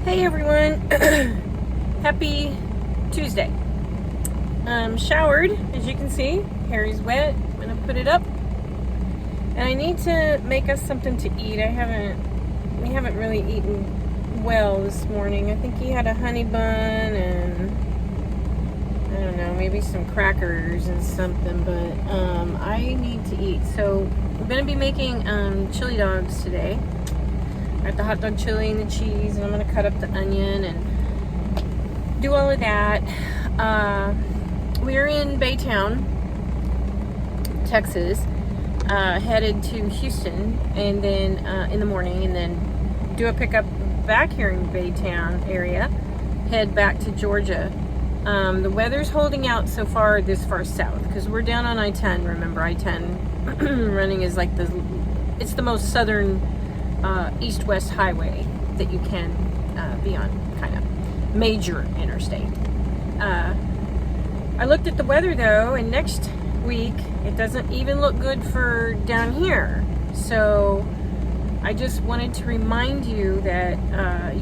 Hey everyone, happy Tuesday. Showered, as you can see, hair is wet. I'm gonna put it up, and I need to make us something to eat. We haven't really eaten well this morning. I think he had a honey bun and I don't know, maybe some crackers and something, but I need to eat. So I'm gonna be making chili dogs today. Got the hot dog chili and the cheese, and I'm gonna cut up the onion and do all of that. We're in Baytown, Texas, headed to Houston, and then in the morning, and then do a pickup back here in Baytown area, head back to Georgia. The weather's holding out so far this far south, because we're down on I-10. Remember, I-10 running is like it's the most southern east-west highway that you can be on, kind of major interstate. I looked at the weather though, and next week it doesn't even look good for down here. So I just wanted to remind you that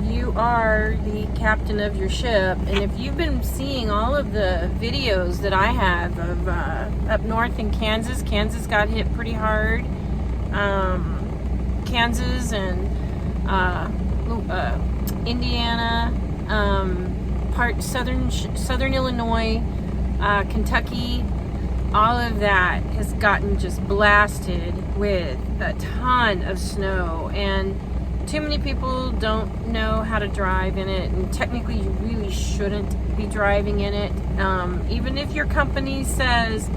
you are the captain of your ship, and if you've been seeing all of the videos that I have of up north in Kansas got hit pretty hard. Kansas and Indiana, southern Illinois, Kentucky, all of that has gotten just blasted with a ton of snow, and too many people don't know how to drive in it, and technically you really shouldn't be driving in it. Even if your company says,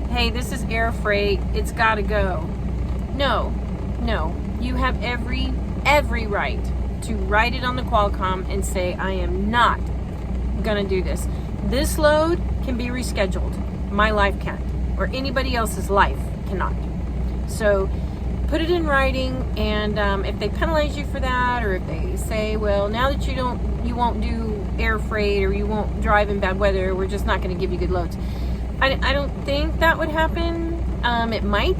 hey, this is air freight, it's got to go. No, you have every right to write it on the Qualcomm and say, I am not gonna do this. This load can be rescheduled. My life can't, or anybody else's life cannot. So put it in writing, and if they penalize you for that, or if they say, well, now that you won't do air freight, or you won't drive in bad weather, we're just not gonna give you good loads. I don't think that would happen. It might.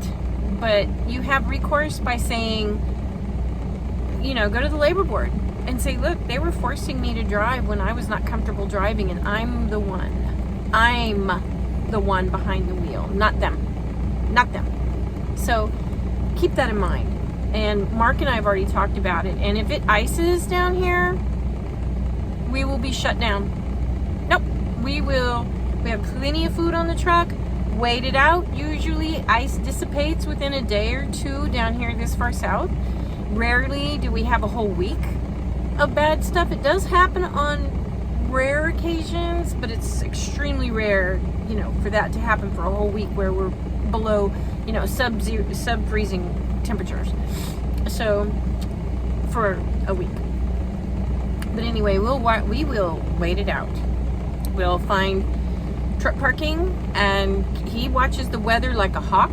But you have recourse by saying, go to the labor board and say, look, they were forcing me to drive when I was not comfortable driving, and I'm the one behind the wheel, not them. So keep that in mind. And Mark and I have already talked about it. And if it ices down here, we will be shut down. Nope, we have plenty of food on the truck. Wait it out. Usually ice dissipates within a day or two down here this far south. Rarely do we have a whole week of bad stuff. It does happen on rare occasions, but it's extremely rare, for that to happen for a whole week where we're below, sub-freezing temperatures. So for a week. But anyway, we will wait it out. We'll find truck parking, and he watches the weather like a hawk.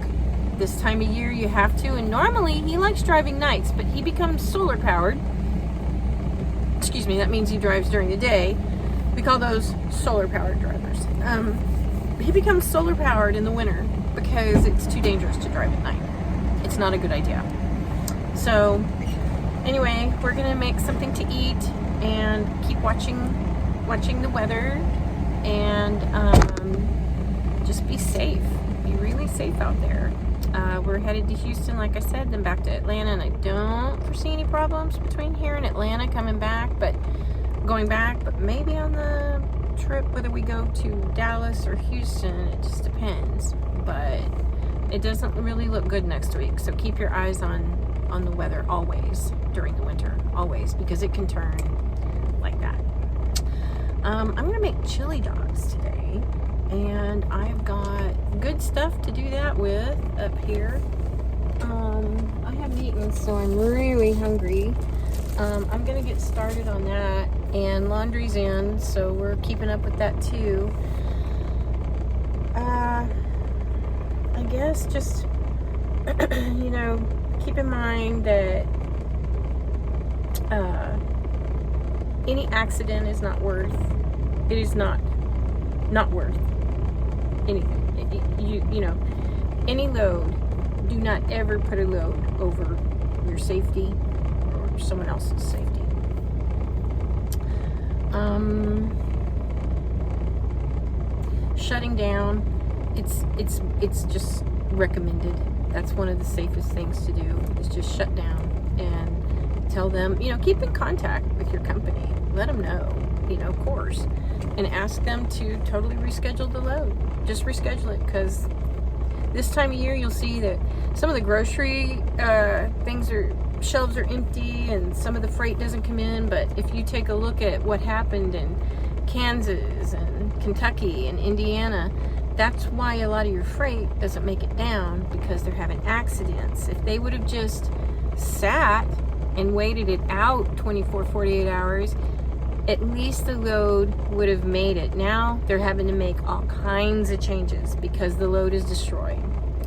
This time of year you have to, and normally he likes driving nights, but he becomes solar powered. Excuse me, that means he drives during the day. We call those solar powered drivers. He becomes solar powered in the winter because it's too dangerous to drive at night. It's not a good idea. So anyway, we're gonna make something to eat and keep watching the weather, and just be safe. Be really safe out there. We're headed to Houston, like I said, then back to Atlanta, and I don't foresee any problems between here and Atlanta going back, but maybe on the trip, whether we go to Dallas or Houston, it just depends. But it doesn't really look good next week, so keep your eyes on the weather always during the winter, always, because it can turn like that. I'm gonna make chili dogs today, and I've got good stuff to do that with up here. I haven't eaten, so I'm really hungry. I'm gonna get started on that, and laundry's in, so we're keeping up with that too. I guess just keep in mind that any accident is not worth anything. Any load, do not ever put a load over your safety or someone else's safety. shutting down. It's just recommended. That's one of the safest things to do, is just shut down and tell them, keep in contact with your company. Let them know, of course, and ask them to totally reschedule the load. Just reschedule it, because this time of year you'll see that some of the grocery shelves are empty and some of the freight doesn't come in. But if you take a look at what happened in Kansas and Kentucky and Indiana, that's why a lot of your freight doesn't make it down, because they're having accidents. If they would have just sat and waited it out 24, 48 hours, at least the load would have made it. Now they're having to make all kinds of changes because the load is destroyed,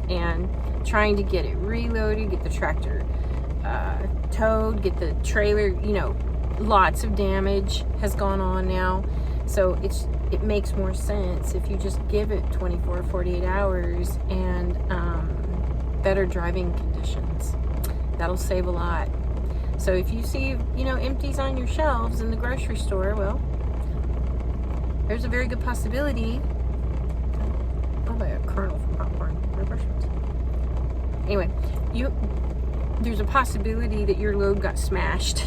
and trying to get it reloaded, get the tractor towed, get the trailer, lots of damage has gone on now. So it makes more sense if you just give it 24, 48 hours and better driving conditions. That'll save a lot. So if you see, empties on your shelves in the grocery store, well, there's a very good possibility. Probably a kernel from popcorn. Anyway, there's a possibility that your load got smashed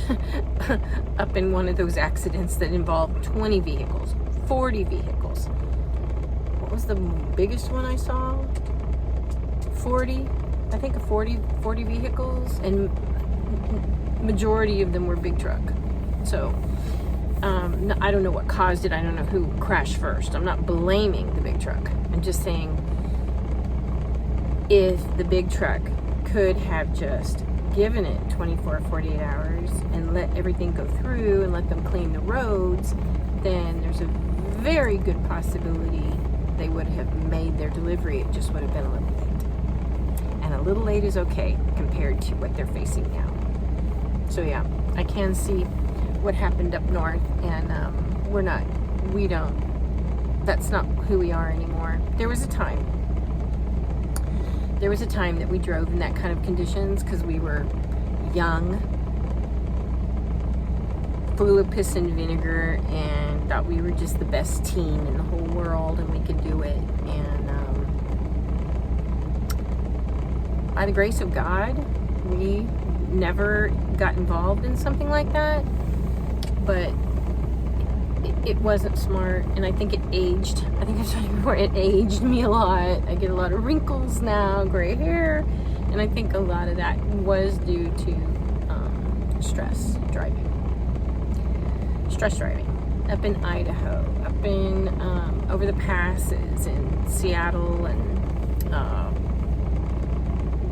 up in one of those accidents that involved 20 vehicles, 40 vehicles. What was the biggest one I saw? 40, I think 40 vehicles, and majority of them were big truck. So I don't know what caused it. I don't know who crashed first. I'm not blaming the big truck. I'm just saying, if the big truck could have just given it 24 or 48 hours and let everything go through and let them clean the roads, then there's a very good possibility they would have made their delivery. It just would have been a little late. And a little late is okay compared to what they're facing now. So yeah, I can see what happened up north, and that's not who we are anymore. There was a time that we drove in that kind of conditions because we were young, full of piss and vinegar, and thought we were just the best team in the whole world and we could do it. And by the grace of God, we never got involved in something like that. But it wasn't smart, and I think it aged. I think I've told you before, it aged me a lot. I get a lot of wrinkles now, gray hair, and I think a lot of that was due to stress driving up in Idaho, up in over the passes in Seattle and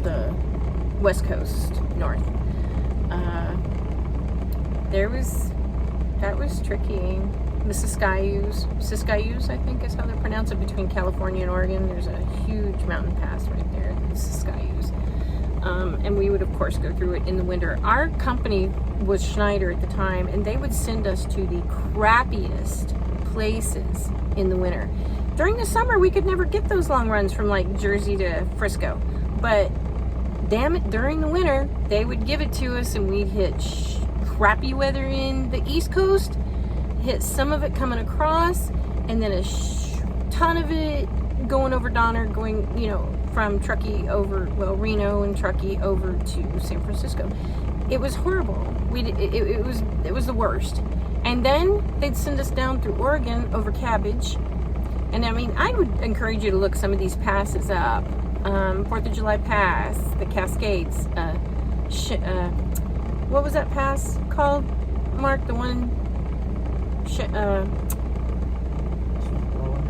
the West Coast north. That was tricky. The Siskiyous, I think is how they pronounce it, between California and Oregon. There's a huge mountain pass right there, the Siskiyous. And we would, of course, go through it in the winter. Our company was Schneider at the time, and they would send us to the crappiest places in the winter. During the summer, we could never get those long runs from like Jersey to Frisco. But damn it, during the winter, they would give it to us, and we'd hit crappy weather in the East Coast, hit some of it coming across, and then a ton of it going over Donner, going, from Truckee over, Reno and Truckee over to San Francisco. It was horrible. It was the worst. And then they'd send us down through Oregon over Cabbage. And I mean, I would encourage you to look some of these passes up. 4th of July Pass, the Cascades, what was that pass called, Mark? The one,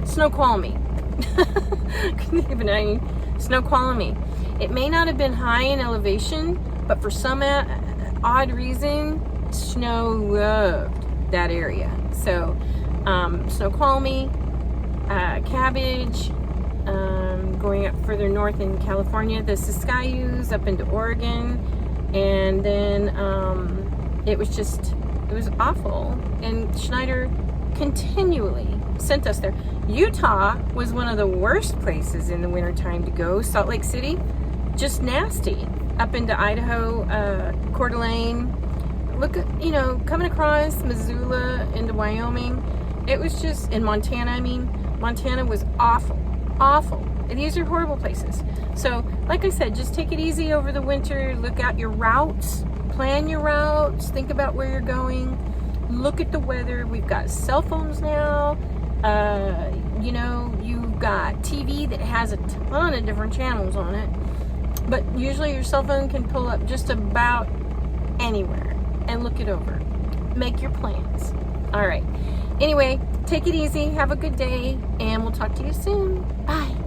Snoqualmie. Couldn't think of a name. Snoqualmie. It may not have been high in elevation, but for some odd reason, snow loved that area. So, Snoqualmie, Cabbage, going up further north in California, the Siskiyous up into Oregon, and then it was awful. And Schneider continually sent us there. Utah was one of the worst places in the wintertime to go. Salt Lake City, just nasty. Up into Idaho, Coeur d'Alene, look at, you know, coming across Missoula into Wyoming, it was just, in Montana, I mean, Montana was awful, awful. And these are horrible places. So, like I said, just take it easy over the winter. Look out your routes, plan your routes, think about where you're going, look at the weather. We've got cell phones now. You know, you've got TV that has a ton of different channels on it. But usually your cell phone can pull up just about anywhere and look it over. Make your plans. All right. Anyway, take it easy. Have a good day. And we'll talk to you soon. Bye.